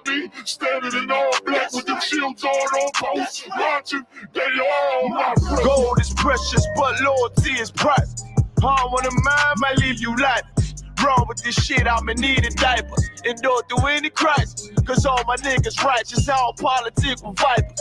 me, standing in all black with them shields on post, watching, they all my brothers. Gold is precious, but loyalty is priceless. I don't wanna mind, might leave you lifeless. Wrong with this shit, I'ma need a diapers. Endure through any crisis, cause all my niggas righteous, all politics with vipers.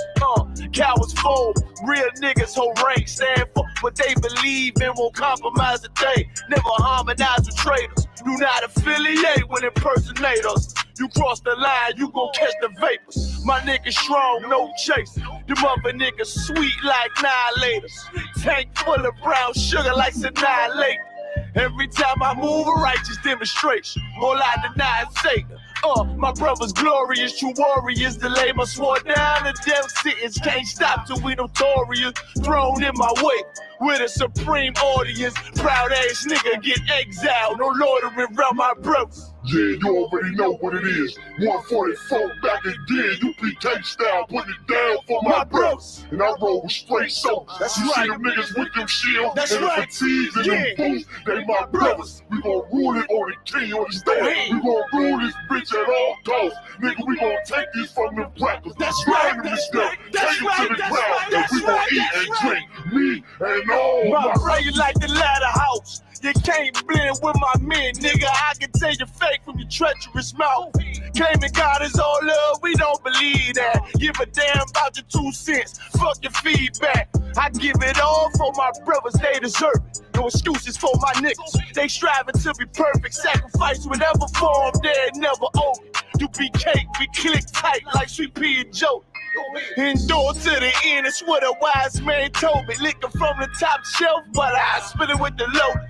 Cowards fold, real niggas hold rank, stand for what they believe and won't compromise a day. Never harmonize with traitors, do not affiliate with impersonators. You cross the line, you gon' catch the vapors. My niggas strong, no chase. Them other niggas sweet like annihilators. Tank full of brown sugar like annihilate. Every time I move, a righteous demonstration. All I deny is Satan. My brother's glorious, true warriors. Delay my sword down to death sentence. Can't stop till we notorious. Thrown in my way with a supreme audience. Proud ass nigga get exiled. No loitering around my brothers. Yeah, you already know what it is. 144 back again, UPK style, putting it down for my brothers. And I roll with straight soap. That's you right. See them niggas with them shields That's and right. the fatigues and them boots. They my brothers. We gon' rule it on the king on the stand. We gon' rule this bitch at all costs. Nigga, we gon' take this from them crackers. That's right. That's right. That's right. That's right. That's we gon' right. eat and drink. Me and all my my brother, you like the ladder house. You can't blend with my men, nigga. I can tell you fake from your treacherous mouth. Claiming God is all love, we don't believe that. Give a damn about your 2 cents. Fuck your feedback. I give it all for my brothers, they deserve it. No excuses for my niggas. They striving to be perfect. Sacrifice whatever form, they're never over. UPK, we click tight like Sweet Pea and Joe. Endure to the end, it's what a wise man told me. Liquor from the top shelf, but I spit it with the load.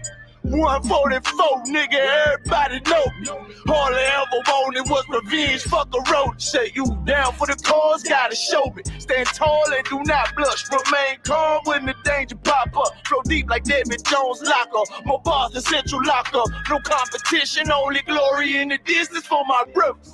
144, nigga, everybody know me. All I ever wanted was revenge, fuck a road. Say you down for the cause, gotta show me. Stand tall and do not blush. Remain calm when the danger pop up. Flow deep like David Jones locker. More bars than Central Locker. No competition, only glory in the distance for my brothers.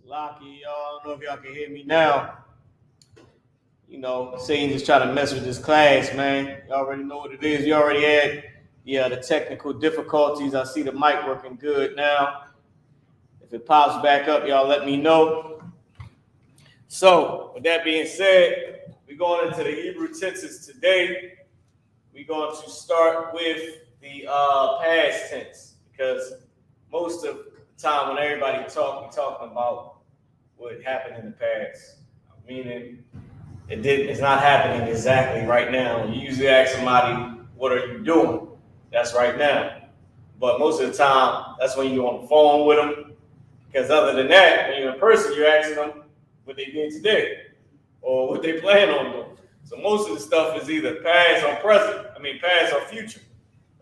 Locky, y'all. I don't know if y'all can hear me now. You know, Satan just trying to mess with this class, man. You already know what it is. You already had, the technical difficulties. I see the mic working good now. If it pops back up, y'all let me know. So, with that being said, we're going into the Hebrew tenses today. We're going to start with the past tense because most of the time when everybody we're talking about what happened in the past, meaning it's not happening exactly right now. You usually ask somebody, what are you doing? That's right now. But most of the time, that's when you're on the phone with them. Because other than that, when you're in person, you're asking them what they did today or what they plan on doing. So most of the stuff is either past or past or future,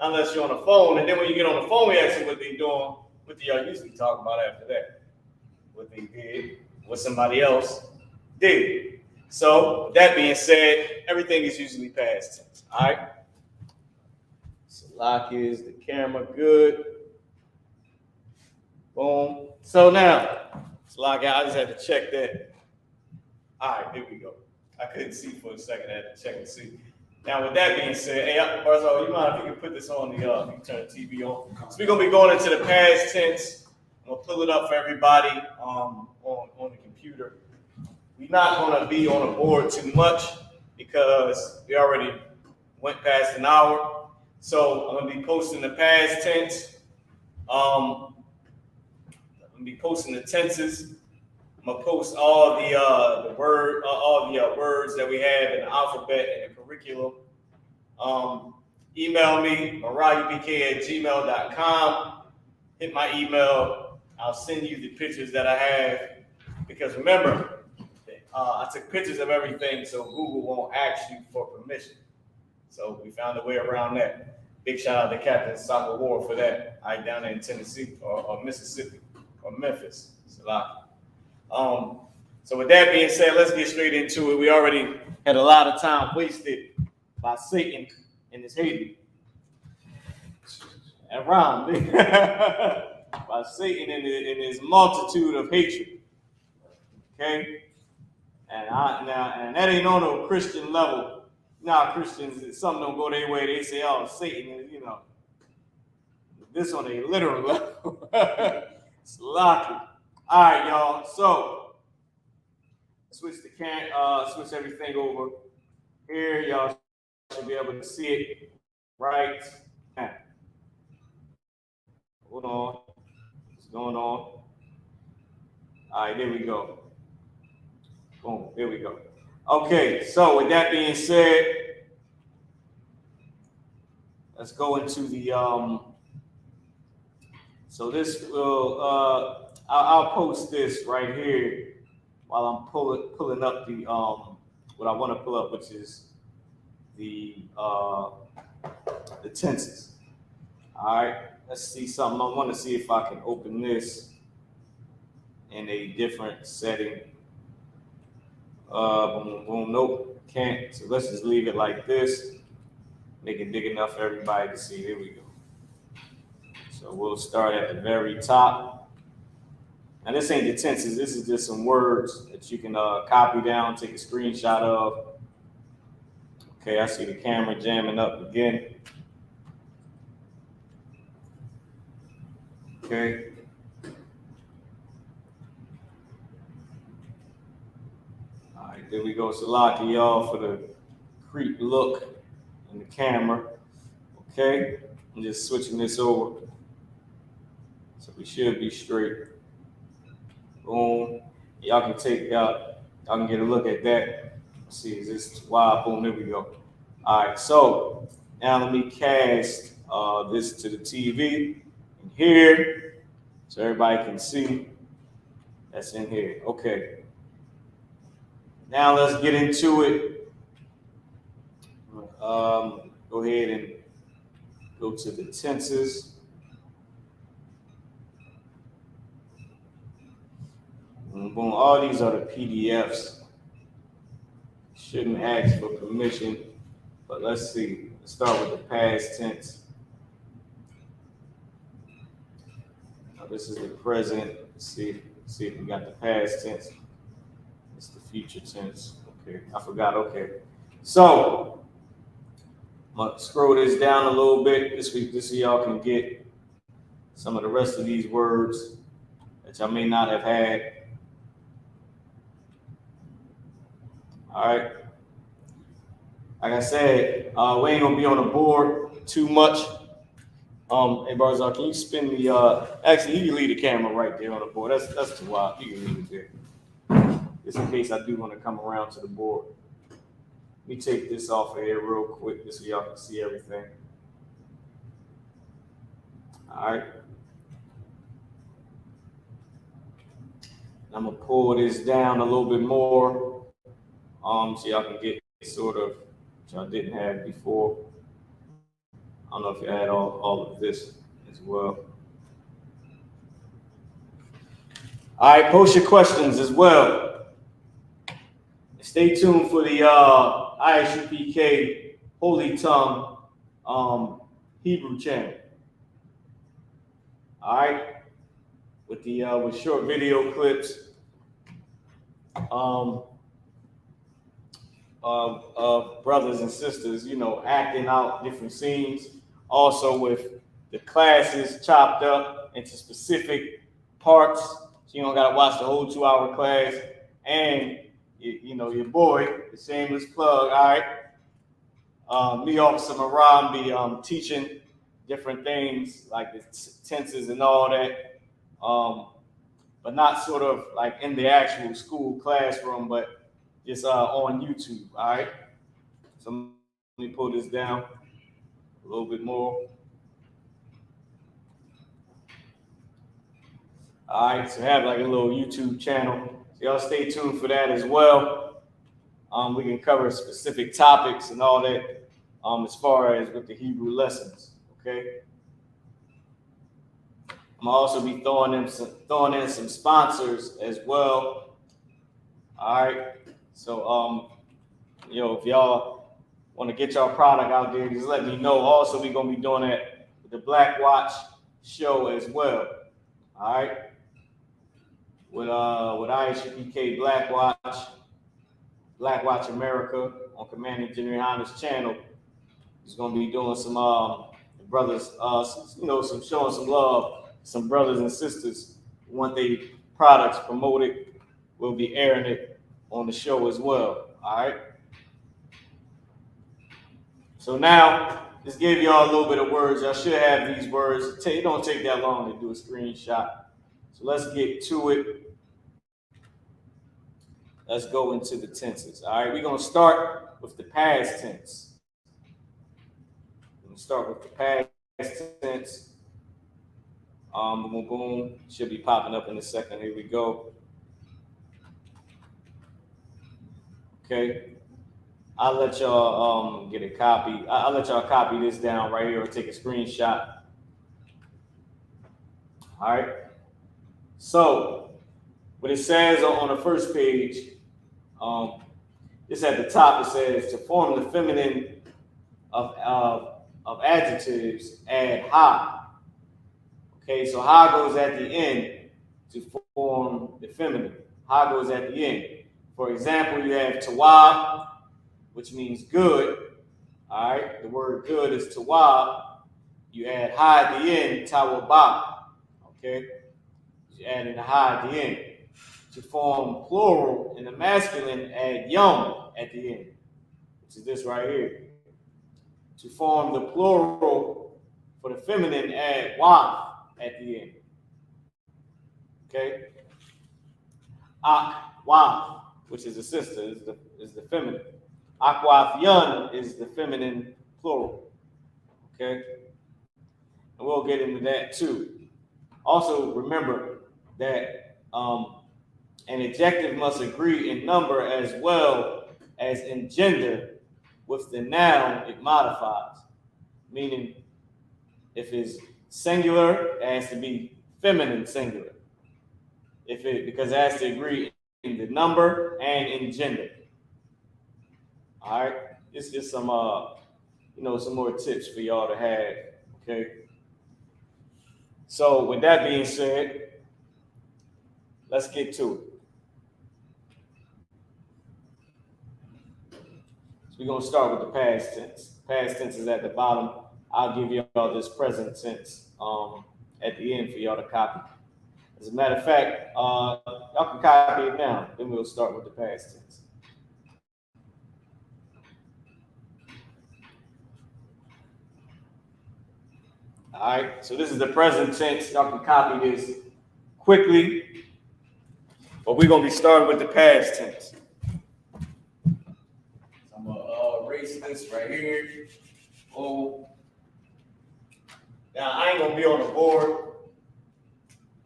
unless you're on the phone. And then when you get on the phone, you ask them what they're doing. what do y'all usually talk about after that? What they did, what somebody else did. So with that being said, everything is usually past tense. All right. So lock is the camera good. Boom. So now, it's lock out. I just had to check that. All right, there we go. I couldn't see for a second. I had to check and see. Now, with that being said, hey, Barzo, you mind if you can put this on the, you can turn the TV on? So we're going to be going into the past tense. I'm going to pull it up for everybody on the computer. We're not going to be on the board too much because we already went past an hour. So I'm going to be posting the past tense. I'm going to be posting the tenses. I'm going to post all the words that we have in the alphabet and the curriculum. Email me, ISUPK@gmail.com. Hit my email. I'll send you the pictures that I have. Because remember, I took pictures of everything so Google won't ask you for permission. So we found a way around that. Big shout out to Captain Soccer War for that. Down there in Tennessee or Mississippi or Memphis. So with that being said, let's get straight into it. We already had a lot of time wasted by Satan and his hatred. And rhyme. By Satan and his multitude of hatred. Okay? And that ain't on no Christian level. Now Christians, something don't go their way, they say, oh, Satan is, this on a literal level. It's lucky. All right, y'all. So switch everything over here. Y'all should be able to see it right now. Hold on. What's going on? All right, there we go. Boom, there we go. Okay, so with that being said, let's go into the so this will I'll post this right here while I'm pulling up the what I want to pull up, which is the tenses. All right, let's see something. I want to see if I can open this in a different setting. Boom, boom, nope, can't. So let's just leave it like this. Make it big enough for everybody to see. There we go. So we'll start at the very top. Now this ain't the tenses. This is just some words that you can copy down, take a screenshot of. Okay, I see the camera jamming up again. Okay. All right, there we go. Salaki, y'all, for the creep look in the camera. Okay, I'm just switching this over. So we should be straight. Boom. Y'all can get a look at that. Let's see, is this wow? Boom, there we go. All right, so now let me cast this to the TV in here so everybody can see. That's in here. Okay. Now let's get into it. Go ahead and go to the tenses. Boom, boom. All these are the PDFs. Shouldn't ask for permission, but let's see. Let's start with the past tense. Now this is the present. Let's see if we got the past tense. It's the future tense. Okay, I forgot. Okay, so I'm gonna scroll this down a little bit this week, just so y'all can get some of the rest of these words that y'all may not have had. All right. Like I said, we ain't gonna be on the board too much. Hey Barzal, can you spin the? Actually, you can leave the camera right there on the board. That's too wild. You can leave it there, just in case I do want to come around to the board. Let me take this off of here real quick, just so y'all can see everything. All right. I'm gonna pull this down a little bit more, so y'all can get sort of what y'all didn't have before. I don't know if you had all of this as well. All right, post your questions as well. Stay tuned for the I.S.U.P.K. Holy Tongue Hebrew channel. All right, with the with short video clips of brothers and sisters, you know, acting out different scenes. Also with the classes chopped up into specific parts, so you don't gotta watch the whole 2-hour class. And you know, your boy, the shameless plug, all right. Me, Officer Maram, be teaching different things like the tenses and all that, but not sort of like in the actual school classroom, but just on YouTube. All right. So let me pull this down a little bit more. All right, so I have like a little YouTube channel. So y'all stay tuned for that as well. We can cover specific topics and all that as far as with the Hebrew lessons, okay? I'm gonna also be throwing in some sponsors as well. All right, so you know, if y'all want to get y'all product out there, just let me know. Also, we're gonna be doing that with the Black Watch show as well. All right, with I.S.U.P.K. Black Watch America on Commander GEN.YAHANNA's channel. He's gonna be doing some brothers, you know, some showing some love, some brothers and sisters who want their products promoted. We'll be airing it on the show as well. All right. So now, just gave y'all a little bit of words. Y'all should have these words. It don't take that long to do a screenshot. So let's get to it. Let's go into the tenses. All right, we're gonna start with the past tense. We're gonna start with the past tense. Boom, boom. Should be popping up in a second. Here we go. Okay. I'll let y'all get a copy. I'll let y'all copy this down right here or take a screenshot. All right. So what it says on the first page, it's at the top. It says to form the feminine of adjectives, add ha. Okay, so ha goes at the end to form the feminine. Ha goes at the end. For example, you have tawab, which means good. All right, the word good is tawab. You add ha at the end, tawabah. Okay, you add in the ha at the end. To form plural in the masculine, add yom at the end, which is this right here. To form the plural for the feminine, add waf at the end. Okay, ak waf, which is a sister, is the feminine. Akwafyan is the feminine plural. Okay, and we'll get into that too. Also, remember that an adjective must agree in number as well as in gender. With the noun, it modifies. Meaning, if it's singular, it has to be feminine singular. Because it has to agree in the number and in gender. All right, it's just some you know, some more tips for y'all to have. Okay. So with that being said, let's get to it. So we're gonna start with the past tense. Past tense is at the bottom. I'll give y'all this present tense at the end for y'all to copy. As a matter of fact, y'all can copy it now. Then we'll start with the past tense. All right, so this is the present tense. Y'all can copy this quickly, but we're gonna be starting with the past tense. So I'm gonna erase this right here. Oh, now I ain't gonna be on the board.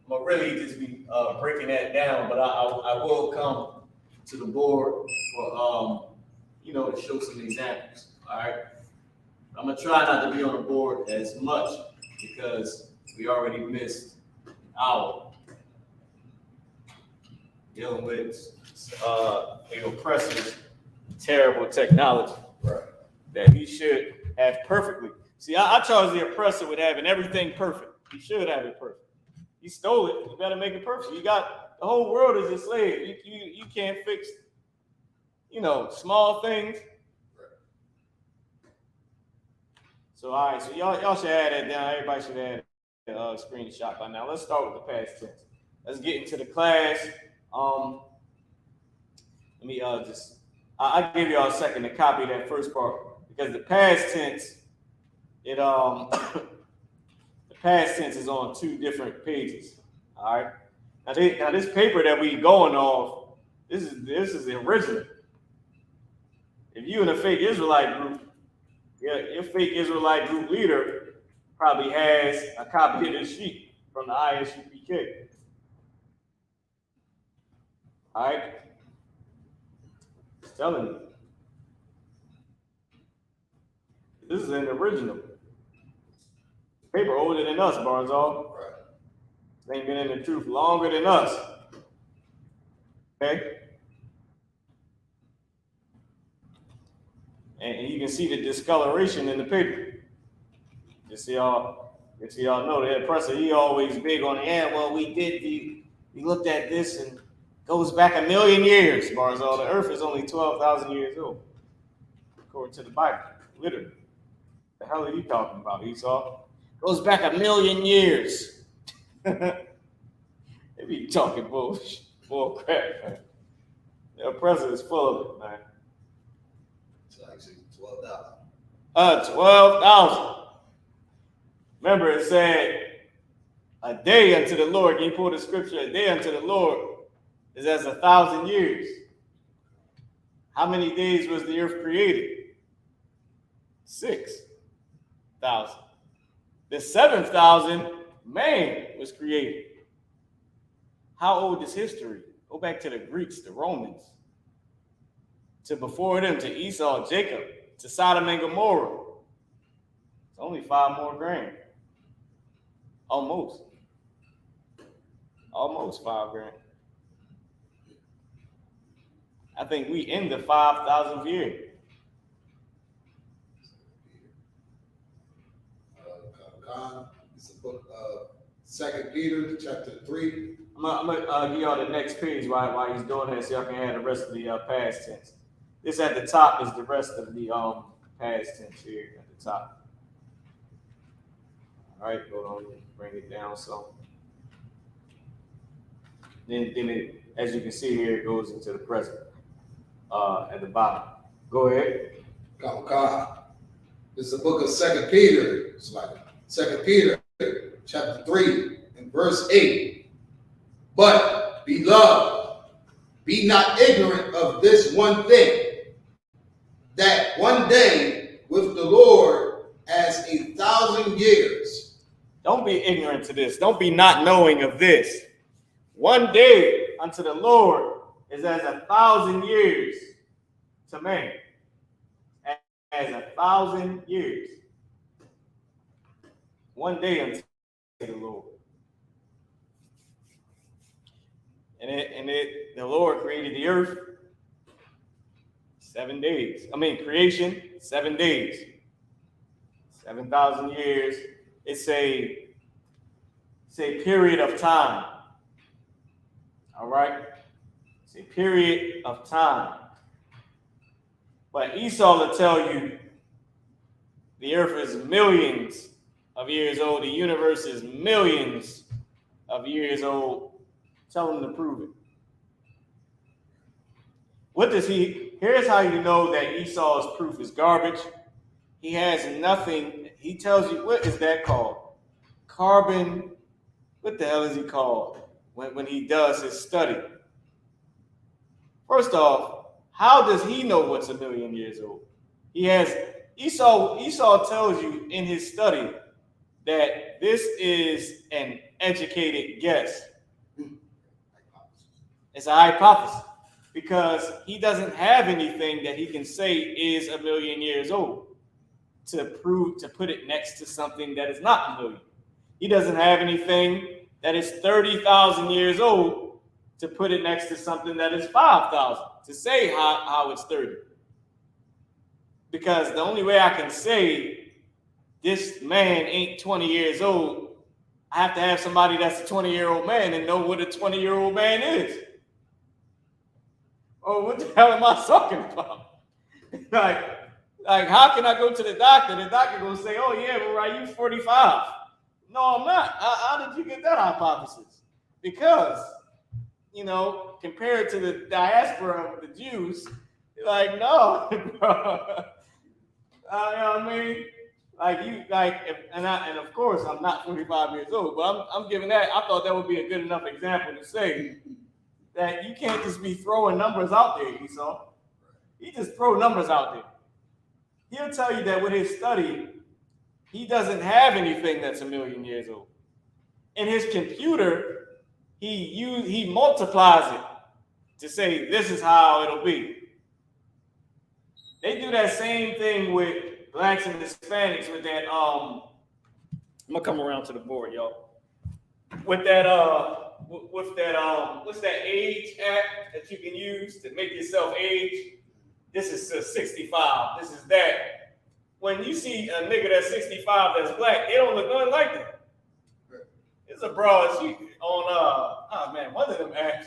I'm gonna really just be breaking that down, but I will come to the board for you know, to show some examples. All right, I'm gonna try not to be on the board as much because we already missed an hour. dealing with the oppressor's terrible technology that he should have perfectly. See, I charge the oppressor with having everything perfect. He should have it perfect. He stole it. You better make it perfect. You got the whole world is a slave. You can't fix, small things. So all right, so y'all should add that down. Everybody should add a screenshot by now. Let's start with the past tense. Let's get into the class. Let me I'll give y'all a second to copy that first part because the past tense, the past tense is on 2 different pages. All right. Now this paper that we going off, this is the original. If you in a fake Israelite group, your fake Israelite group leader probably has a copy of this sheet from the I.S.U.P.K. All right. Just telling you. This is an original. Paper older than us, Barzal. Right. They ain't been in the truth longer than us. Okay? And you can see the discoloration in the paper. Just so y'all know the oppressor, he always big on the end. Well, we looked at this and goes back 1,000,000 years, Barzal. The earth is only 12,000 years old, according to the Bible, literally. The hell are you talking about, Esau? Goes back 1,000,000 years. They be talking bull crap, man. The oppressor is full of it, man. It's actually 12,000. 12,000. Remember, it said, a day unto the Lord. Can you pull the scripture? A day unto the Lord is as 1,000 years. How many days was the earth created? 6,000. The 7,000 man was created. How old is history? Go back to the Greeks, the Romans, to before them, to Esau, Jacob, to Sodom and Gomorrah. It's only 5 more grand. Almost 5 grand. I think we in the 5,000th year. It's the book of 2 Peter, chapter 3. I'm gonna give y'all the next page while he's doing that, so y'all can have the rest of the past tense. This at the top is the rest of the past tense here at the top. All right, hold on, bring it down so. Then it, as you can see here, it goes into the present at the bottom. Go ahead. This is the book of 2 Peter. It's like 2 Peter, chapter 3, and verse 8. But, beloved, be not ignorant of this one thing, that one day with the Lord as 1,000 years. Don't be ignorant to this. Don't be not knowing of this. One day unto the Lord is as 1,000 years to man. As 1,000 years. One day unto the Lord. And the Lord created the earth 7 days. Creation, 7 days. 7,000 years. It's a period of time. All right? It's a period of time. But Esau will tell you the earth is millions of years old. The universe is millions of years old. Tell him to prove it. Here's how you know that Esau's proof is garbage. He has nothing. He tells you, what is that called? Carbon. What the hell is he called when he does his study? First off, how does he know what's 1,000,000 years old? Esau tells you in his study that this is an educated guess. It's a hypothesis because he doesn't have anything that he can say is 1,000,000 years old to put it next to something that is not 1,000,000. He doesn't have anything that is 30,000 years old to put it next to something that is 5,000 to say how it's 30. Because the only way I can say this man ain't 20 years old, I have to have somebody that's a 20-year-old man and know what a 20-year-old man is. Oh, what the hell am I talking about? like, how can I go to the doctor? The doctor gonna say, oh yeah, well, right, you 45. No, I'm not. How did you get that hypothesis? Because, you know, compared to the diaspora of the Jews, like, no, bro. You know what I mean? Like you, like, and of course I'm not 45 years old, but I'm giving that. I thought that would be a good enough example to say that you can't just be throwing numbers out there, Esau. He just throw numbers out there. He'll tell you that with his study, he doesn't have anything that's 1,000,000 years old. In his computer, he multiplies it to say this is how it'll be. They do that same thing with blacks and Hispanics with that I'm gonna come around to the board, y'all. With that what's that age act that you can use to make yourself age? This is 65. This is that. When you see a nigga that's 65 that's black, they don't look nothing like that. It's a broad. She on one of them apps.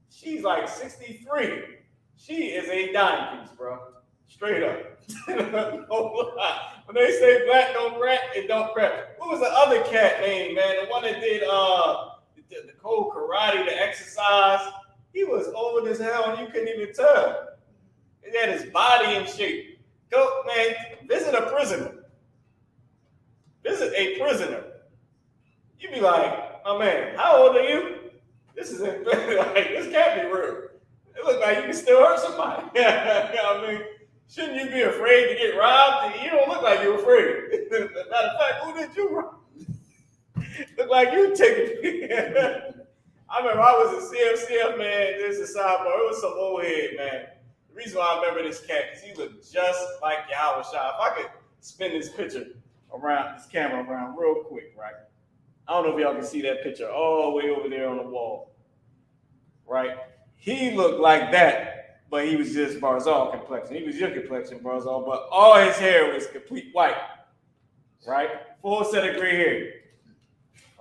She's like 63. She is a dime piece, bro. Straight up. No lie. When they say black don't crack, it don't crack. What was the other cat name, man? The one that did the cold karate, the exercise. He was old as hell and you couldn't even tell. He had his body in shape. Go, man, visit a prisoner. Visit a prisoner. You be like, oh man, how old are you? This is like, this can't be real. It looks like you can still hurt somebody. I mean, shouldn't you be afraid to get robbed? You don't look like you're afraid. Matter of fact, who did you rob? Look like you taking it. I remember I was a CFCF, man. This is a sidebar. It was some old head, man. The reason why I remember this cat, because he looked just like Yahweh Shah. If I could spin this picture around, this camera around real quick, right? I don't know if y'all can see that picture all the way over there on the wall, right? He looked like that, but he was just Barzal complexion. He was your complexion, Barzal, but all his hair was complete white, right? Full set of gray hair.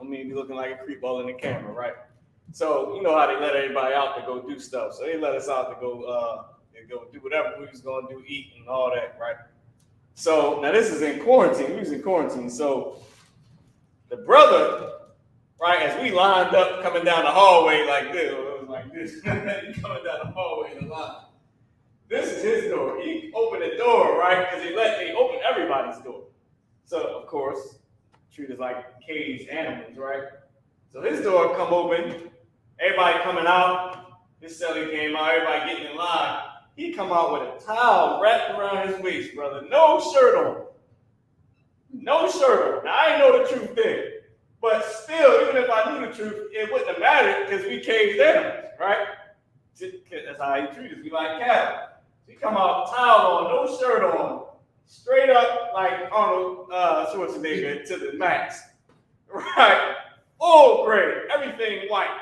I mean, he's looking like a creep ball in the camera, right? So you know how they let everybody out to go do stuff. So they let us out to go do whatever we was gonna do, eat and all that, right? So now this is in quarantine. We was in quarantine. So the brother, right, as we lined up coming down the hallway like this, it was like this, coming down the hallway in the line. This is his door. He opened the door, right, because they open everybody's door. So of course, treat us like caged animals, right? So his door come open, everybody coming out. His celly came out, everybody getting in line. He come out with a towel wrapped around his waist, brother. No shirt on. No shirt on. Now, I didn't know the truth then. But still, even if I knew the truth, it wouldn't have mattered because we caged animals, right? That's how he treated us. We like cattle. So he come out, towel on, no shirt on, straight up like Arnold Schwarzenegger to the max. Right? Full gray, everything white.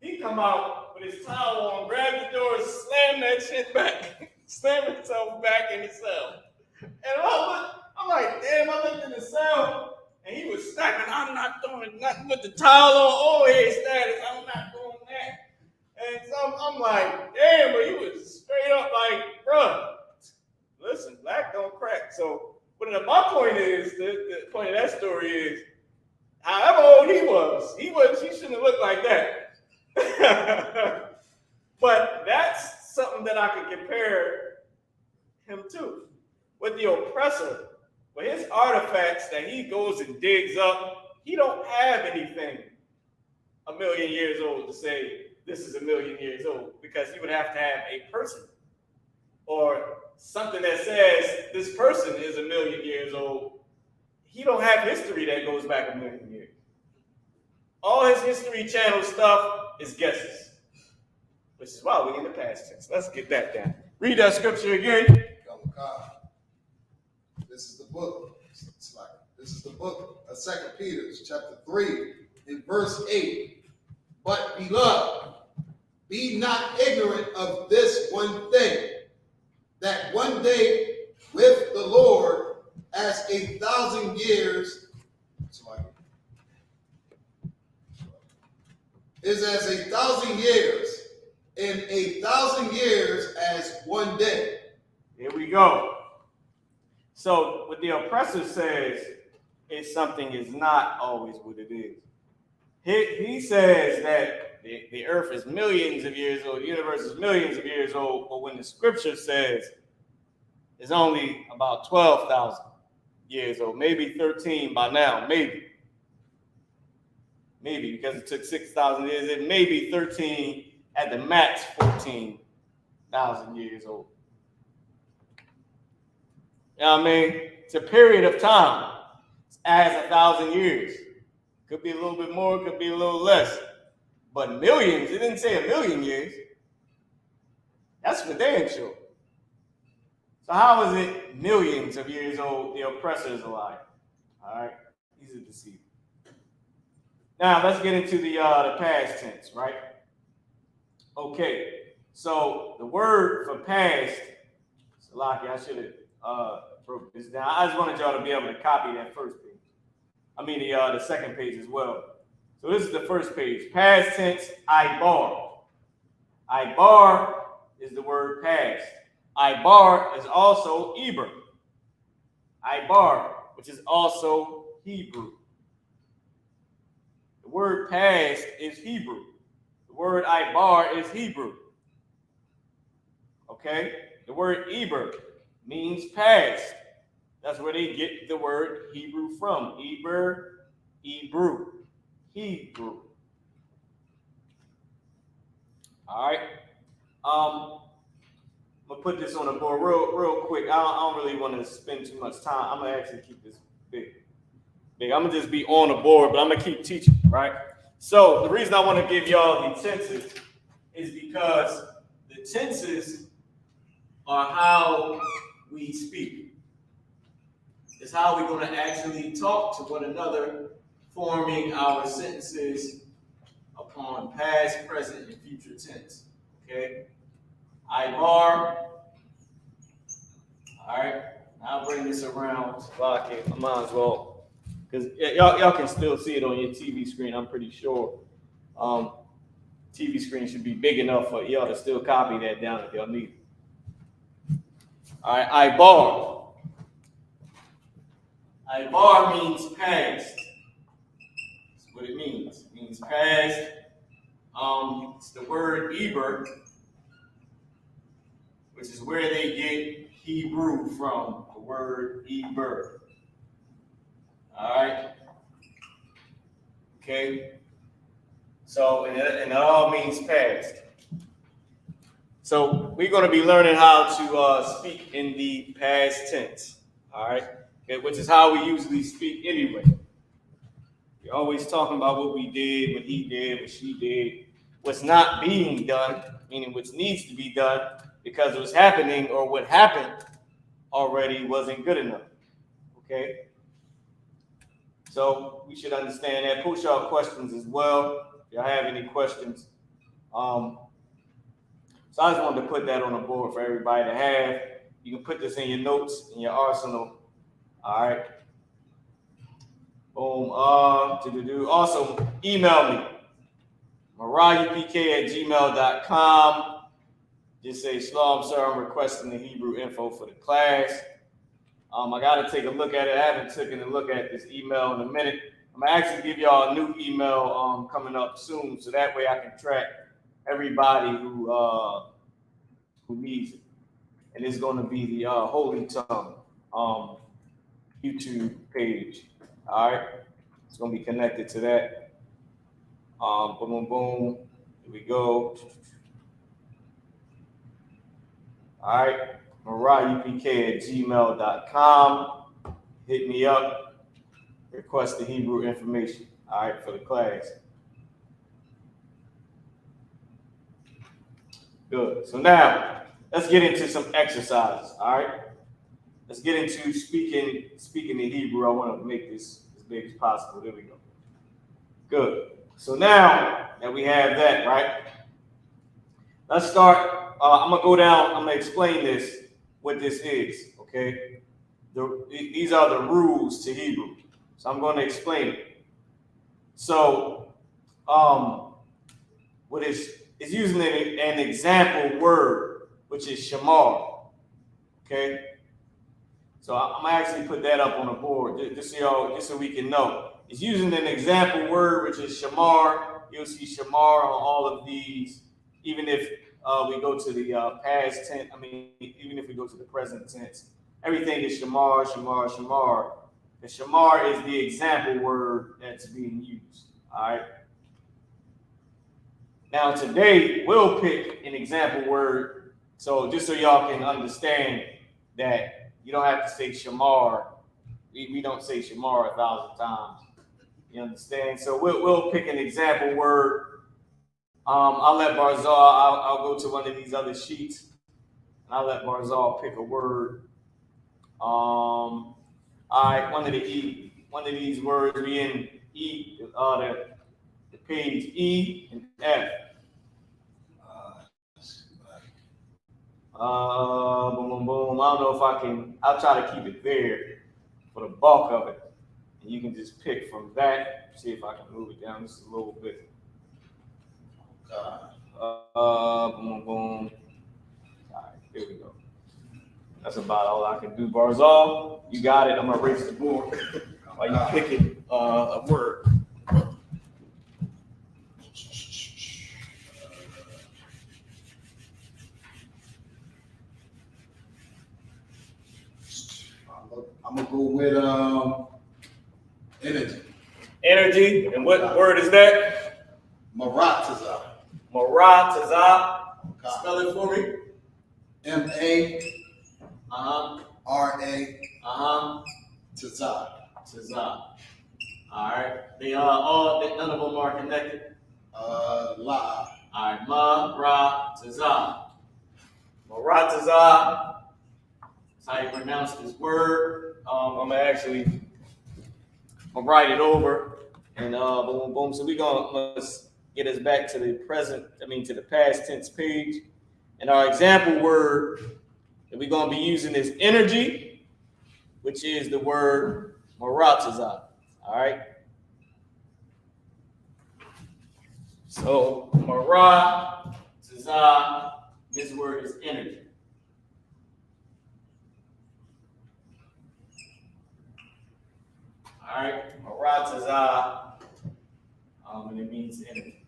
He come out with his towel on, grab the door, slam that shit back, slam himself back in the cell. And I'm like, damn, I looked in the cell, and he was stacking. I'm not doing nothing with the towel on, old head status. I'm not doing that. And so I'm like, damn, but he was straight up like, bruh, listen, black don't crack. So, but my point is, the point of that story is, however old he shouldn't have looked like that. But that's something that I could compare him to. With the oppressor, with his artifacts that he goes and digs up, he don't have anything 1,000,000 years old to say this is 1,000,000 years old, because you would have to have a person or something that says this person is 1,000,000 years old. He don't have history that goes back 1,000,000 years. All his History Channel stuff is guesses, which is why we're in the past tense. Let's get that down. Read that scripture again. This is the book. This is the book of 2 Peter, chapter 3, in verse 8. But beloved, be not ignorant of this one thing, that one day with the Lord as 1,000 years is as 1,000 years, and 1,000 years as one day. Here we go. So what the oppressor says is something is not always what it is. He says that the earth is millions of years old, the universe is millions of years old, but when the scripture says it's only about 12,000 years old, maybe 13 by now, maybe because it took 6,000 years, it may be 13 at the max, 14,000 years old. You know what I mean? It's a period of time. It's as 1,000 years. Could be a little bit more, could be a little less. But millions, it didn't say a million years. That's for damn sure. So how is it millions of years old? The oppressor is alive. All right? He's a deceiver. Now, let's get into the past tense, right? Okay. So the word for past, Salaki, I should have broke this down. I just wanted y'all to be able to copy that first page. I mean the second page as well. So this is the first page. Past tense, I-bar. I-bar is the word past. I-bar is also Eber. I-bar, which is also Hebrew. The word past is Hebrew. The word I-bar is Hebrew. Okay? The word Eber means past. That's where they get the word Hebrew from. Eber, Hebrew. Hebrew. All right. I'm gonna put this on the board real quick. I don't really want to spend too much time. I'm gonna actually keep this big. I'm gonna just be on the board, but I'm gonna keep teaching, right? So the reason I want to give y'all the tenses is because the tenses are how we speak. It's how we're going to actually talk to one another, forming our sentences upon past, present, and future tense. Okay? I-bar. All right. I'll bring this around. Well, I might as well, because y'all can still see it on your TV screen. I'm pretty sure. TV screen should be big enough for y'all to still copy that down if y'all need it. All right. I-bar. I-bar means past. That's what it means. It means past. It's the word Eber, which is where they get Hebrew from, the word Eber. All right? Okay? So, and it all means past. So, we're going to be learning how to speak in the past tense. All right? Okay, which is how we usually speak anyway. We're always talking about what we did, what he did, what she did, what's not being done, meaning what needs to be done because what's happening or what happened already wasn't good enough. Okay? So we should understand that. Post y'all questions as well. If y'all have any questions. So I just wanted to put that on the board for everybody to have. You can put this in your notes, in your arsenal. All right. Boom. Also, email me. ISUPK@gmail.com. Just say, Shalom, sir, I'm requesting the Hebrew info for the class. I got to take a look at it. I haven't taken a look at this email in a minute. I'm going to actually give y'all a new email coming up soon, so that way I can track everybody who needs it. And it's going to be the Holy Tongue YouTube page. All right. It's going to be connected to that. Boom, boom, boom. Here we go. All right. ISUPK@gmail.com. Hit me up. Request the Hebrew information. All right, for the class. Good. So now, let's get into some exercises. All right. Let's get into speaking in Hebrew. I want to make this as big as possible. There we go. Good. So now, that we have that, right? Let's start. I'm gonna go down. I'm gonna explain this, what this is. Okay, these are the rules to Hebrew. So I'm going to explain it. So, what is using an example word, which is shamar. Okay, so I'm gonna actually put that up on the board just so we can know. It's using an example word, which is shamar. You'll see shamar on all of these, even if we go to the past tense. Even if we go to the present tense, everything is shamar, shamar, shamar. The shamar is the example word that's being used. All right. Now today we'll pick an example word, so just so y'all can understand that you don't have to say shamar. We don't say shamar 1,000 times. You understand? So we'll pick an example word. I'll let Barzal. I'll go to one of these other sheets, and I'll let Barzal pick a word. All right, one of these words. We in E, the page E and F. Boom, boom, boom. I don't know if I can. I'll try to keep it there for the bulk of it, and you can just pick from that. See if I can move it down just a little bit. Boom, boom, boom. All right, here we go. That's about all I can do. Barzal, you got it. I'm gonna erase the board while you picking a word. I'm gonna go with energy. Energy, and what word is that? Marataza. Marataza. Spell it for me. M-A. R-A. Taza. Taza. All right. They all. None of them are connected. La. All right. Marataza. Marataza. That's how you pronounce this word. I'm gonna write it over, and boom, boom. So let's get us back to the present. To the past tense page, and our example word that we're gonna be using is energy, which is the word marataza. All right. So marataza. This word is energy. All right, marataza, and it means energy.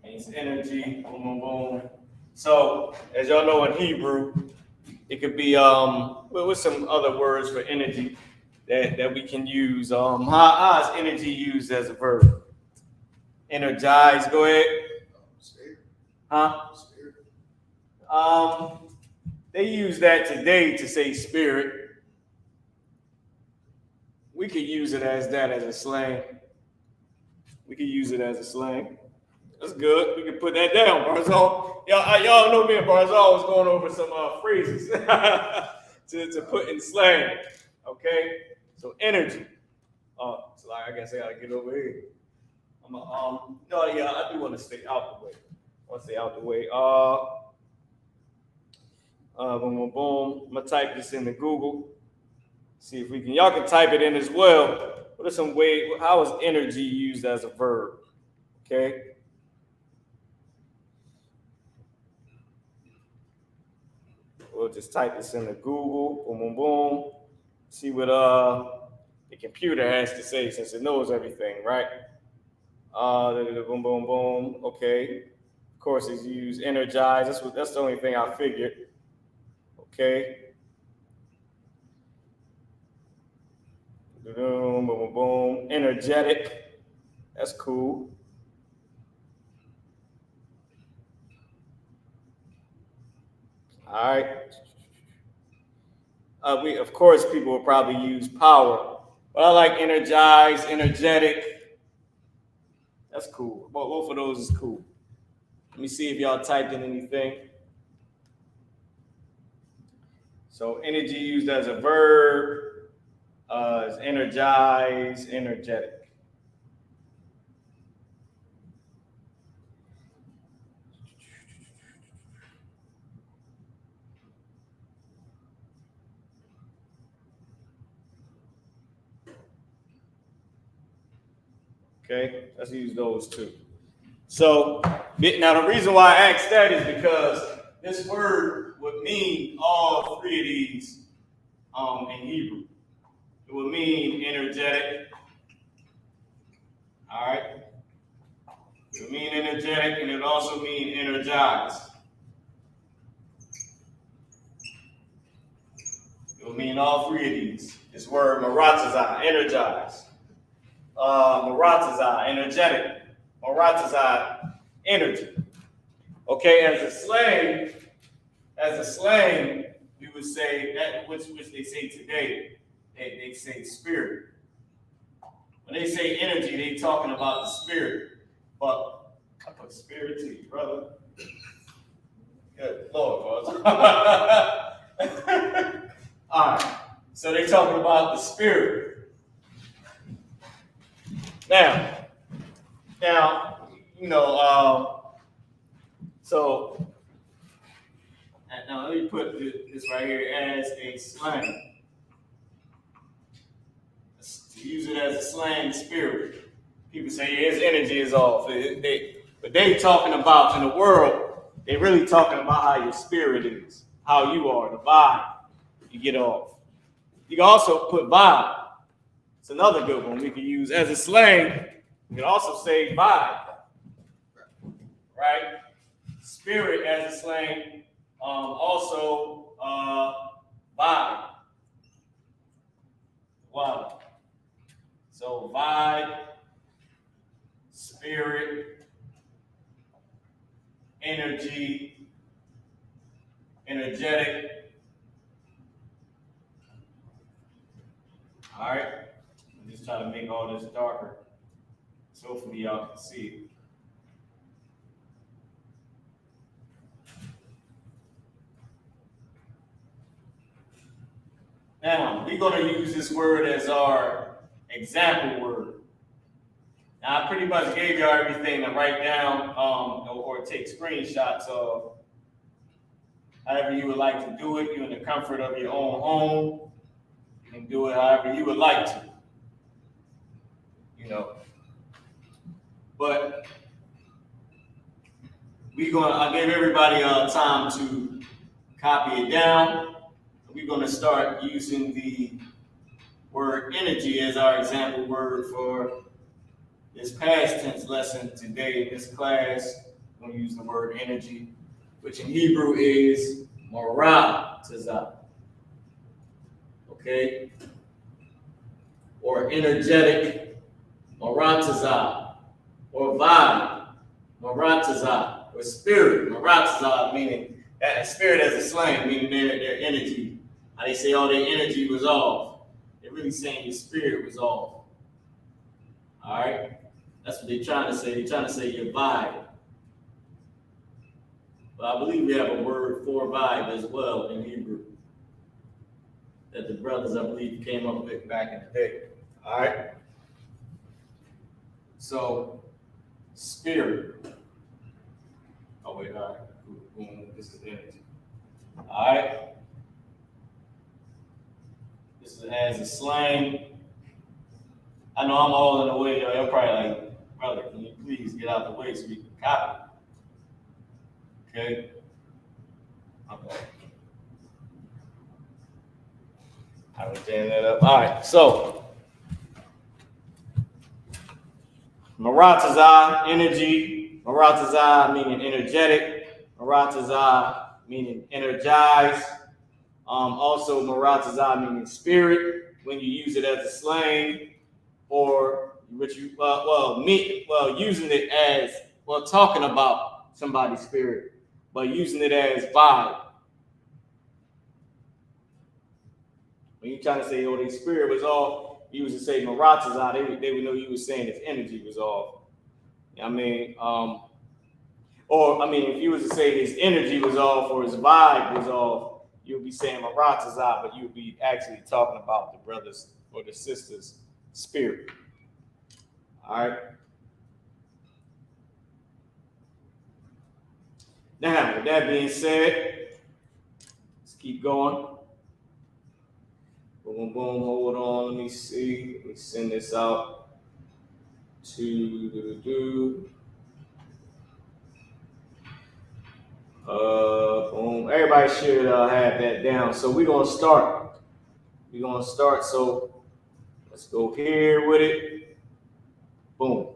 Means energy. Boom, boom, boom. So, as y'all know in Hebrew, it could be with some other words for energy that we can use. How is energy used as a verb? Energize. Go ahead. Huh? They use that today to say spirit. We could use it as a slang. That's good. We can put that down, Barzal. Y'all know me and Barzal was going over some phrases to put in slang. Okay? So energy. So I guess I gotta get over here. I do want to stay out the way. Boom, boom, boom. I'm gonna type this into Google. See if we can. Y'all can type it in as well. What are some ways? How is energy used as a verb? Okay. We'll just type this into Google. Boom, boom, boom. See what the computer has to say since it knows everything, right? Boom, boom, boom. Okay. Of course, it's used energize. That's the only thing I figured. Okay. Boom, boom, boom, boom. Energetic. That's cool. All right. Of course, people will probably use power, but I like energize, energetic. That's cool. Both of those is cool. Let me see if y'all typed in anything. So energy used as a verb is energize, energetic. Okay, let's use those two. So now the reason why I asked that is because this word would mean all three of these in Hebrew. It would mean energetic. All right. It would mean energetic, and it would also mean energized. It would mean all three of these. This word maratazah, energized. Maratazah, energetic. Maratazah, energy. Okay, as a slang, we would say that which they say today, they say spirit. When they say energy, they talking about the spirit. But I put spirit to you, brother. Good Lord, boys. All right. So they talking about the spirit. Now, you know, so now let me put this right here as a slang. To use it as a slang spirit. People say his energy is off. But they talking about in the world, they really talking about how your spirit is, how you are, the vibe you get off. You can also put vibe. It's another good one we can use as a slang. You can also say vibe, right? Spirit as a slang, also vibe. Wow. So vibe, spirit, energy, energetic. All right. I'm just trying to make all this darker, so hopefully y'all can see it. Now, we're going to use this word as our example word. Now, I pretty much gave y'all everything to write down or take screenshots of. However you would like to do it, you're in the comfort of your own home. You can do it however you would like to. You know. But I gave everybody time to copy it down. We're going to start using the word energy as our example word for this past tense lesson today in this class. We're going to use the word energy, which in Hebrew is maratazah. Okay? Or energetic, maratazah. Or vibe, maratazah. Or spirit, maratazah, meaning that spirit as a slang, meaning their energy. How they say all their energy was off. They're really saying your spirit was off. All right? That's what they're trying to say. They're trying to say your vibe. But I believe we have a word for vibe as well in Hebrew that the brothers, I believe, came up with back in the day. All right? So, spirit. Oh, wait, all right. Boom, this is energy. All right? This is as a slang. I know I'm all in the way, y'all. Y'all probably like, brother, can you please get out the way so we can copy? Okay? Okay. I was jam that up. All right, so maratazah, energy. Maratazah meaning energetic. Maratazah meaning energized. Also, maratazah meaning spirit when you use it as a slang, or using it as talking about somebody's spirit, but using it as vibe. When you're trying to say, their spirit was off, you was to say maratazah, they would know you were saying his energy was off. I mean, if you was to say his energy was off or his vibe was off, you'll be saying Maratazah, but you'll be actually talking about the brother's or the sister's spirit. All right. Now, with that being said, let's keep going. Boom, boom, hold on. Let me see. Let me send this out to boom. Everybody should have that down. So we're gonna start. So let's go here with it. Boom.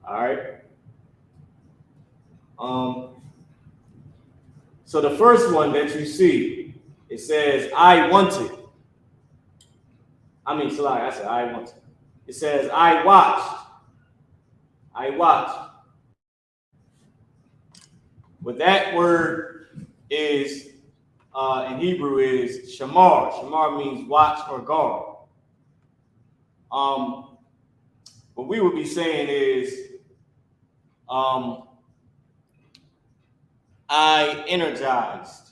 All right. So the first one that you see, it says, I wanted. I said, I wanted. It says, I watched. But that word is, in Hebrew, is shamar. Shamar means watch or guard. What we would be saying is, I energized.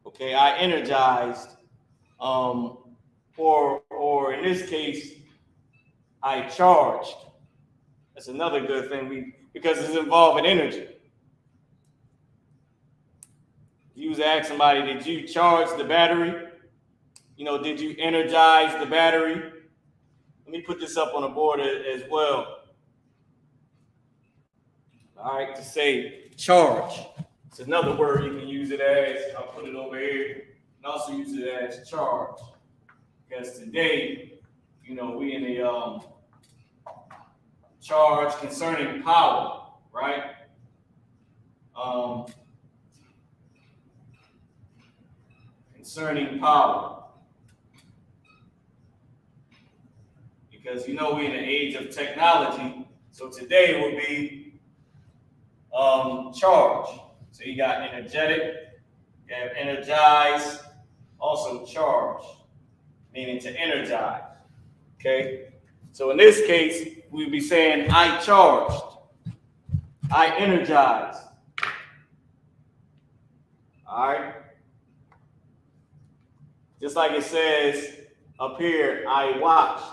Okay, I energized. Or in this case, I charged. That's another good thing because it's involving energy. You was asking somebody, did you charge the battery? Did you energize the battery? Let me put this up on the board as well. All right, to say charge. It's another word you can use it as. I'll put it over here. You can also use it as charge. Because today, we in a charge concerning power, right? Concerning power. Because we in the age of technology, so today will be charge. So you got energetic, you have energize, also charge, meaning to energize. Okay? So in this case, we'd be saying I charged, I energized. All right? Just like it says up here, I watched.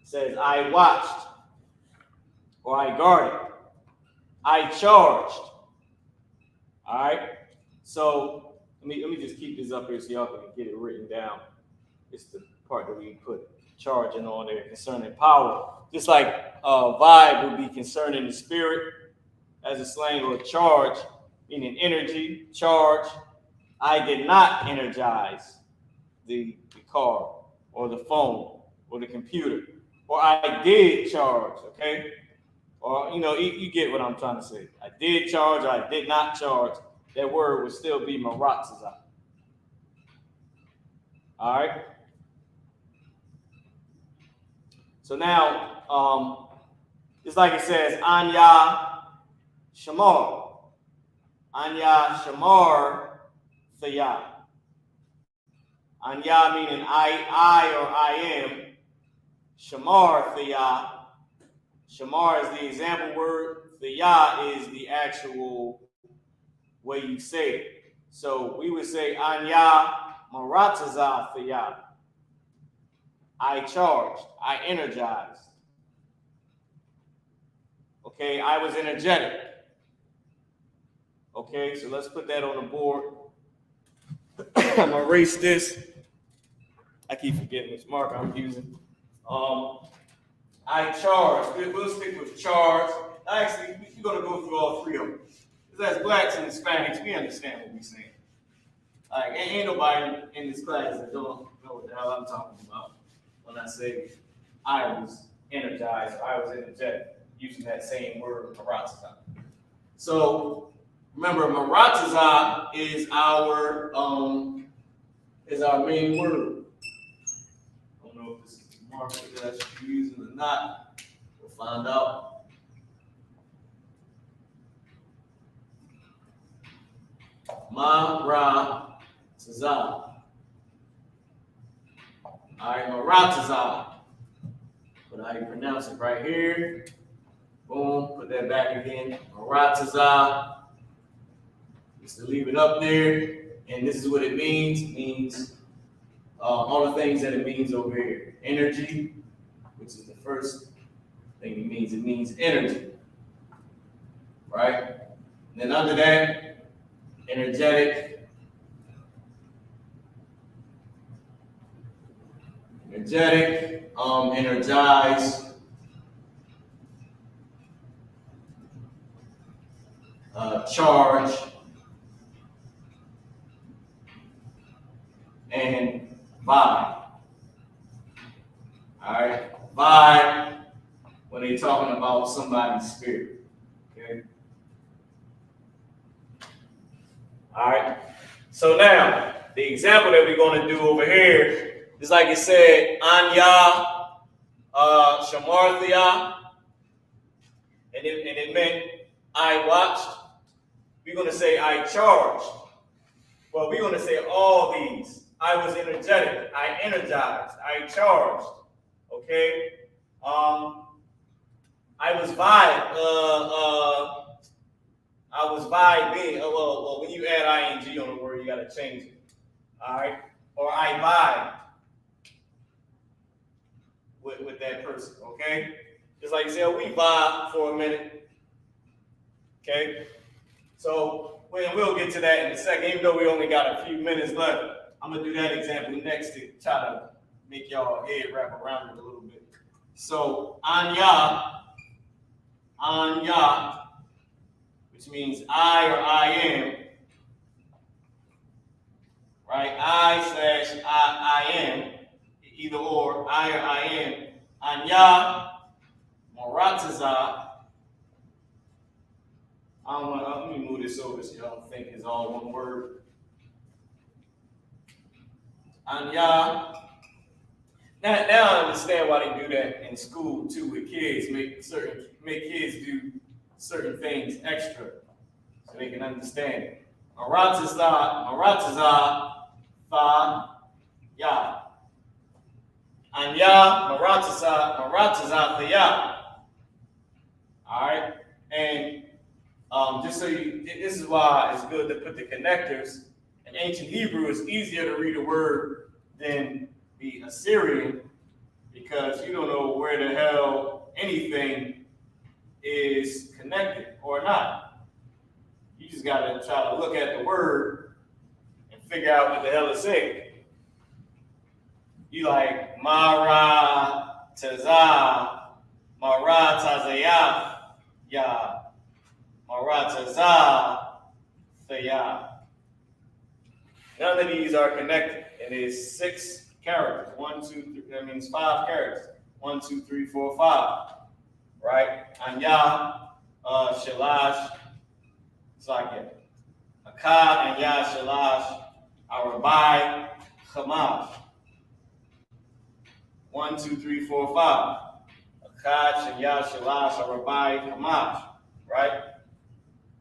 It says I watched, or I guarded. I charged. All right? So let me just keep this up here so y'all can get it written down. It's the part that we put charging on there concerning power. Just like vibe would be concerning the spirit as a slang, or charge, meaning energy, charge. I did not energize the car or the phone or the computer. Or I did charge, okay? Or, you get what I'm trying to say. I did charge or I did not charge. That word would still be Maratazah. All right? So now, just like it says, Anya Shamar. Anya Shamar Thayah. Anya meaning I or I am. Shamar Thayah. Shamar is the example word. Thayah is the actual way you say it. So we would say Anya Maratazah Thayah. I charged. I energized. Okay, I was energetic. Okay, so let's put that on the board. I'm gonna erase this. I keep forgetting which marker I'm using. I charged. We'll stick with charge. Actually, we're gonna go through all three of them. Because as blacks and Hispanics, we understand what we're saying. Like, ain't nobody in this class that don't know what the hell I'm talking about when I say I was energized, or I was energetic, using that same word, Maratazah. So remember, Maratazah is our main word. I don't know if this is the marker that I should be using or not. We'll find out. Maratazah. All right, Maratazah. But how you pronounce it right here. Boom, put that back again. Maratazah. Just to leave it up there. And this is what it means. It means all the things that it means over here. Energy, which is the first thing it means. It means energy. Right? And then under that, energetic. Energetic, energize, charge, and vibe. All right, vibe when they're talking about somebody's spirit. Okay. All right. So now the example that we're going to do over here is like it said, Anya, Shamarthia, and it meant I watched. We're going to say I charged. Well, we're going to say all these. I was energetic. I energized. I charged. Okay. I was vibing. Well, when you add ing on the word, you got to change it. All right. Or I vibe with that person. Okay. Just like you said, we vibe for a minute. Okay. So we'll get to that in a second. Even though we only got a few minutes left, I'm gonna do that example next to try to make y'all head wrap around it a little bit. So Anya, which means I or I am, right? I am, either or, I or I am. Anya, Morataza. Let me move this over so y'all don't think it's all one word. Anya. Now I understand why they do that in school too with kids. Make kids do certain things extra so they can understand it. Marataza, fa, ya. Anya, marataza, fa, ya. All right, and just so this is why it's good to put the connectors. In ancient Hebrew, it's easier to read a word than the Assyrian because you don't know where the hell anything is connected or not. You just got to try to look at the word and figure out what the hell it's saying. You like Mara Taza, Mara Tazayaf, Ya. Marataza, Thaya. None of these are connected. It is 6 characters. 1, 2, 3. That means 5 characters. 1, 2, 3, 4, 5. Right? Anya, Shalash, Sakya. Akkad, Anya, Shalash, Arabai, Chamash. 1, 2, 3, 4, 5. Akkad, Anya, Shalash, Arabai, Chamash. Right?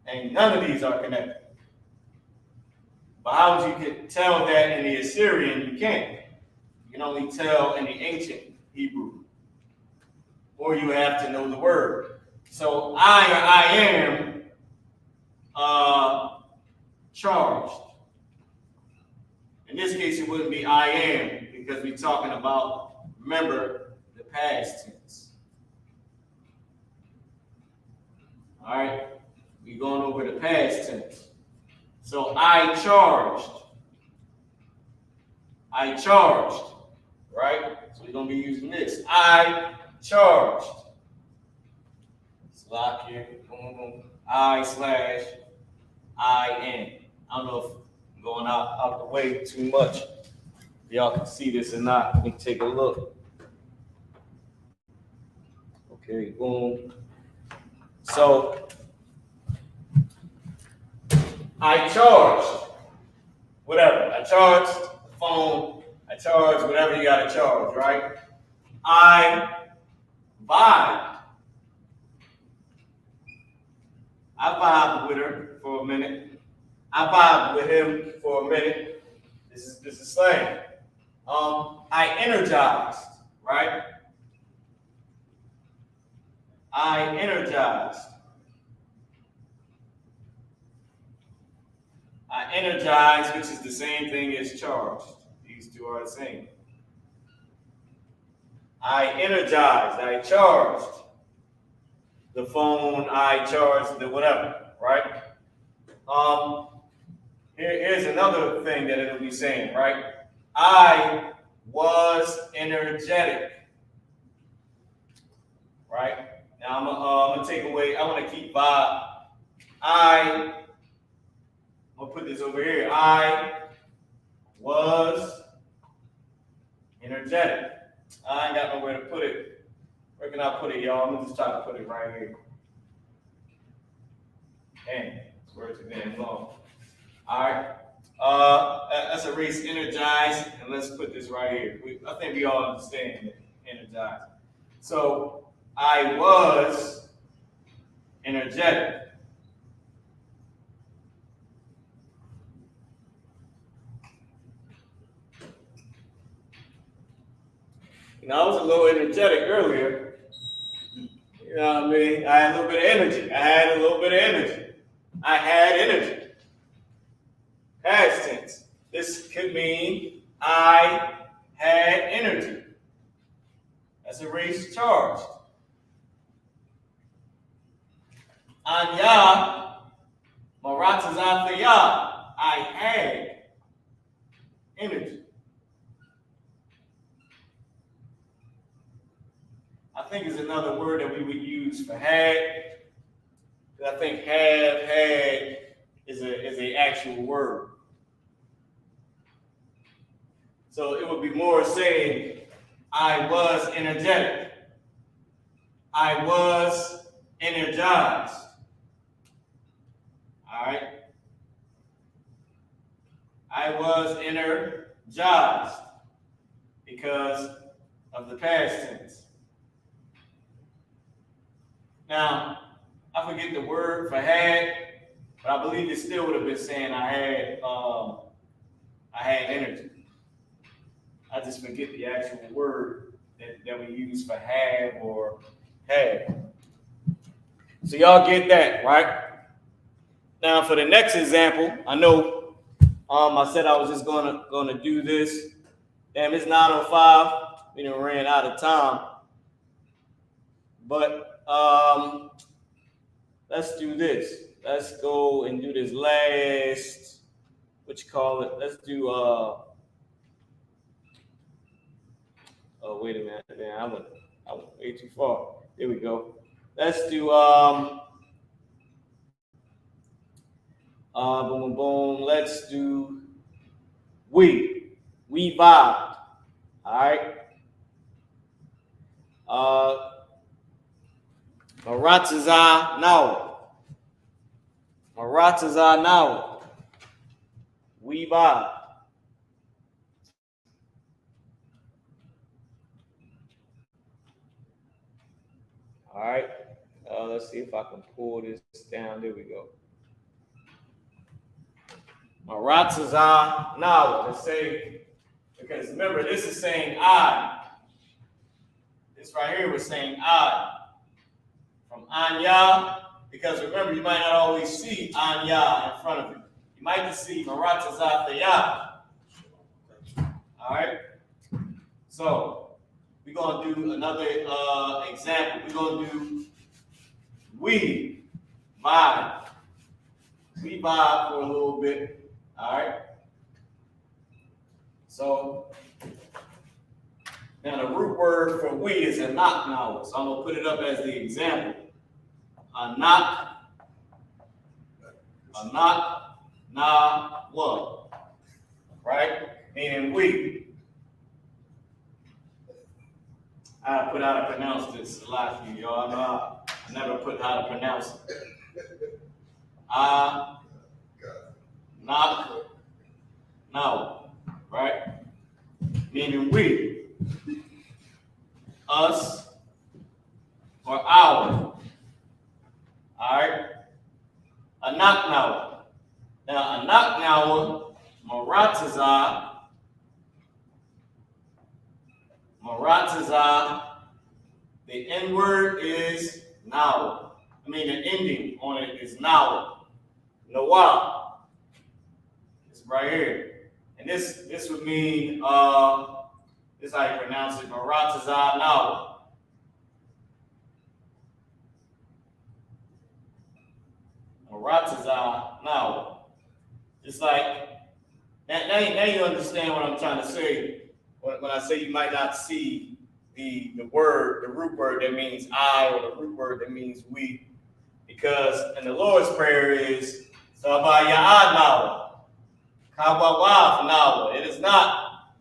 And none of these are connected. But how would you tell that in the Assyrian? You can't. You can only tell in the ancient Hebrew. Or you have to know the word. So I or I am charged. In this case, it wouldn't be I am because we're talking about, remember, the past tense. All right? We're going over the past tense. So I charged. I charged. Right? So we're going to be using this. I charged. Lock here. Boom, boom. I/I am. I don't know if I'm going out the way too much. Y'all can see this or not. Let me take a look. Okay, boom. So I charged whatever. I charged the phone. I charged whatever you got to charge, right? I vibed. I vibed with her for a minute. I vibed with him for a minute. This is slang. I energized, right? I energized. I energize, which is the same thing as charged. These two are the same. I energized, I charged the phone, I charged the whatever, right? Here's another thing that it'll be saying, right? I was energetic, right? Now I'm gonna take away, I want to keep I'm gonna put this over here. I was energetic. I ain't got nowhere to put it. Where can I put it, y'all? I'm gonna just try to put it right here. Dang, this word's too damn long. All right. Let's erase energize, and let's put this right here. I think we all understand energize. So I was energetic. You know, I was a little energetic earlier. You know what I mean? I had a little bit of energy. I had energy. Past tense. This could mean I had energy. That's erase charged. Anya, maratazafaya. I had energy. I think is another word that we would use for had. I think had is a actual word. So it would be more saying, I was energetic. I was energized. All right. I was energized because of the past tense. Now, I forget the word for had, but I believe it still would have been saying I had energy. I just forget the actual word that we use for have or had. So y'all get that, right? Now for the next example, I know I said I was just gonna do this. Damn, it's 9:05. We done ran out of time. But let's do this. Let's go and do this last, let's do oh, wait a minute, man. I went way too far. Here we go. Let's do boom, boom. Let's do we vibed. All right. Marataza now. We vibe. All right. Let's see if I can pull this down. There we go. Marataza now. Let's say, because remember, this is saying I. This right here was saying I. From Anya, because remember, you might not always see Anya in front of you. You might just see Maratazataya. All right? So, we're going to do another example. We're going to do we vibe. We vibe for a little bit. All right? So, now the root word for we is a knock now. So I'm going to put it up as the example. A knock, na, what? Right? Meaning we. I put how to pronounce this a lot for you, y'all. I never put how to pronounce it. Knock, now. Right? Meaning we. Us, or our. All right, a knock now. Now a knock now, marataza. The N word is now. I mean the ending on it is now. Nawab. right here. And this would mean, this is how you pronounce it, Maratazah Nawa. Maratazah Nawa. It's like, now you understand what I'm trying to say. When I say you might not see the root word that means I, or the root word that means we. Because in the Lord's Prayer is Sabaya'ad Kabawaf Nawa. It is not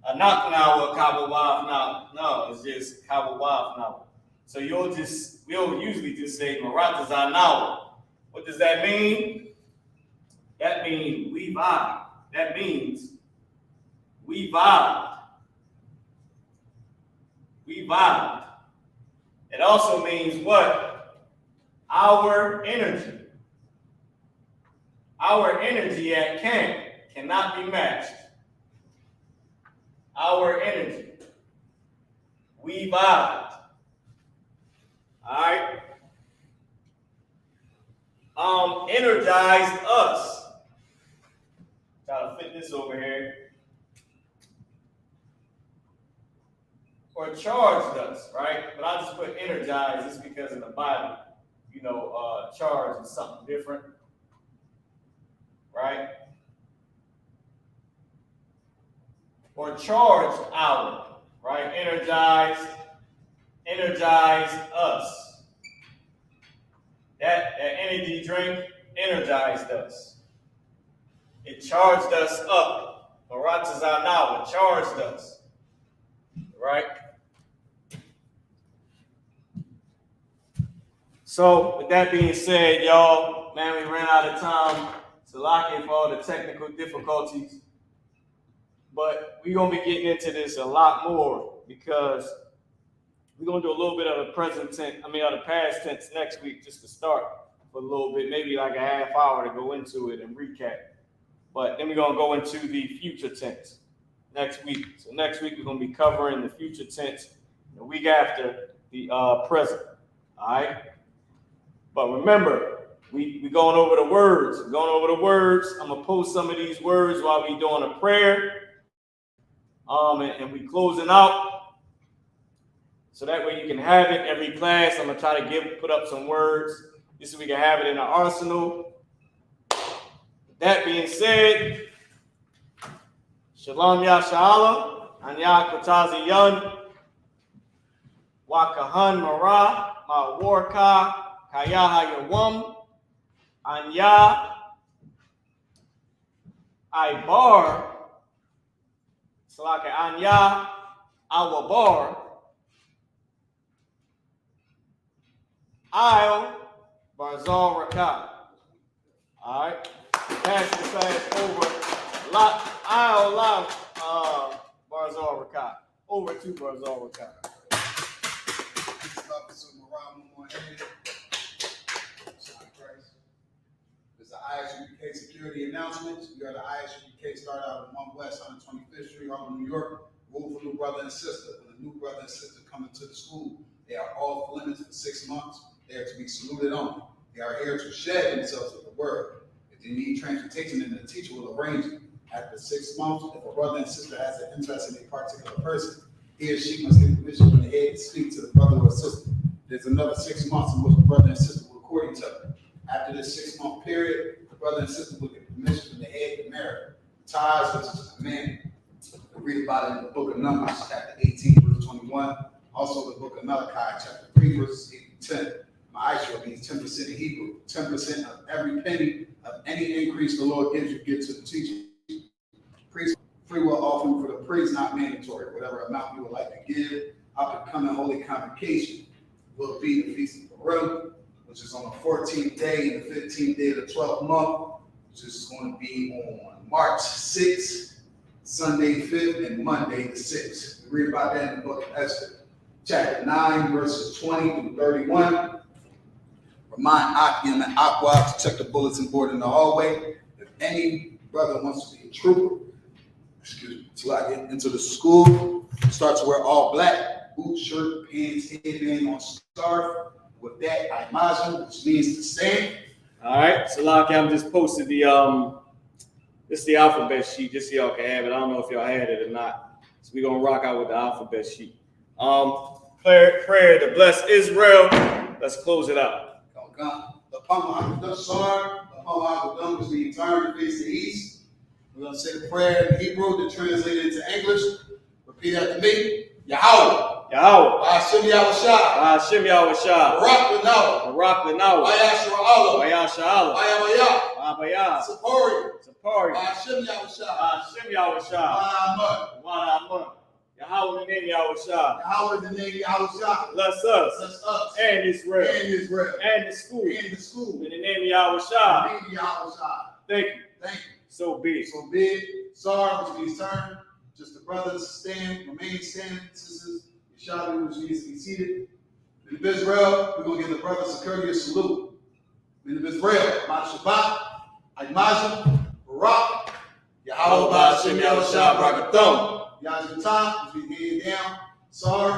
a Naknawa Kabawaf Nawa. No, it's just Kabawaf Nawa. So we'll usually just say Maratazah Nawa. What does that mean? That means we vibe. That means we vibe. We vibe. It also means what? Our energy. Our energy at camp cannot be matched. Our energy. We vibed. All right. Energized us. Try to fit this over here. Or charged us, right? But I just put energized just because in the Bible, charged is something different, right? Or charged our, right? Energized us. That energy drink energized us. It charged us up. Maratazah Nawa charged us, right? So, with that being said, y'all, man, we ran out of time. Salakia for all the technical difficulties. But we're going to be getting into this a lot more because we're going to do a little bit of the the past tense next week just to start for a little bit, maybe like a half hour to go into it and recap. But then we're going to go into the future tense next week. So next week, we're going to be covering the future tense the week after the present. All right? But remember, we going over the words. We're going over the words. I'm going to post some of these words while we doing a prayer. And we closing out. So that way you can have it every class. I'm going to try to put up some words just so we can have it in our arsenal. With that being said, Shalom Yasha'Allah, Anya Kotazi Yun, Wakahan Mara, Ma Warka, Kayaha Yawam, Anya Ibar, Salaka Anya Awabar, I'll Barzal Rakah. All right, pass the class over. I'll allow Barzal Rakah. Over to Barzal Rakah. There's the I.S.U.P.K security announcements. We are the I.S.U.P.K start out in 1 West 125th Street, Harlem, New York. Rule for new brother and sister. When a new brother and sister come into the school, they are off limits for 6 months. They are to be saluted on. They are here to shed themselves with the word. If they need transportation, then the teacher will arrange it. After 6 months, if a brother and sister has an interest in a particular person, he or she must get permission from the head to speak to the brother or sister. There's another 6 months in which the brother and sister will court each other. After this 6 month period, the brother and sister will get permission from the head to marry. Tithes, which is a commandment. We read about it in the book of Numbers, chapter 18, verse 21. Also the book of Malachi, chapter 3, verses 8 to 10. I.S.U.P.K means 10% in Hebrew. 10% of every penny of any increase the Lord gives you, give to the teacher. Free will offering for the priest, not mandatory. Whatever amount you would like to give, up and coming holy convocation will be the Feast of Purim, which is on the 14th day and the 15th day of the 12th month, which is going to be on March 6th, Sunday 5th, and Monday the 6th. We read about that in the book of Esther, chapter 9, verses 20 through 31. Remind Akim and Aqua to check the bulletin board in the hallway. If any brother wants to be a trooper, till I get into the school, start to wear all black, boot, shirt, pants, headband on scarf. With that, I-Mazum, which means to stand. All right, so like I just posted the This is the alphabet sheet, just so y'all can have it. I don't know if y'all had it or not. So we're gonna rock out with the alphabet sheet. Prayer to bless Israel. Let's close it out. Upon which we turn to face the east. We're going to say the prayer in Hebrew to translate it into English. Repeat after me. Yahweh. Yahweh. I.S.U.P.K. Yahweh. I.S.U.P.K. Yahweh. Barak Lanawa. I.S.U.P.K. Abayah. Sapori. I.S.U.P.K. Yahweh. Wa'amun. Yahweh in the name Yahweh. Bless us. And Israel. And the school. In the name of Yahweh. Thank you. So be it. Sorry, which means turn. Just the brothers stand, remain standing. Sisters, Yeshua, which means to be seated. Men of Israel, we're going to give the brothers a courteous salute. Men of Israel, Shabbat, Imajim, Barak, Yahweh, Ba'ashem, Yahushua, Barakathum. Yahweh, which means hand down. Sorry,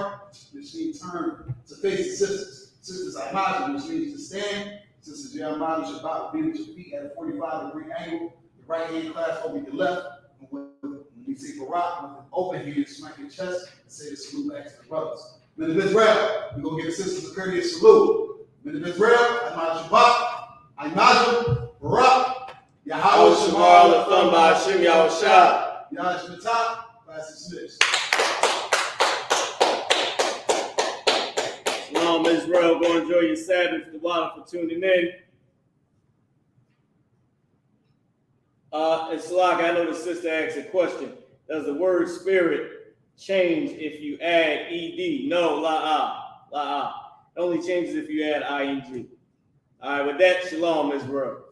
which means turn to face the sisters. Sisters, Imajim, which means to stand. Sisters, Jeremiah, Shabbat, be with your feet at a 45-degree angle. The right hand clasp over your left. When we say Barak, with an open hand, smack your chest and say the salute back to the brothers. Men of Israel, we're going to give the sisters a courteous salute. Men of Israel, Shabbat, Imajim, Barak, Yahweh, Shamar, Latham, Ba'ashem, Yahushua. Yahweh, class dismissed. Shalom, Israel. Go enjoy your Sabbath. The water for tuning in. And Salak, I know the sister asked a question. Does the word spirit change if you add ed? No, la'ah. It only changes if you add ing. All right, with that, shalom, Israel.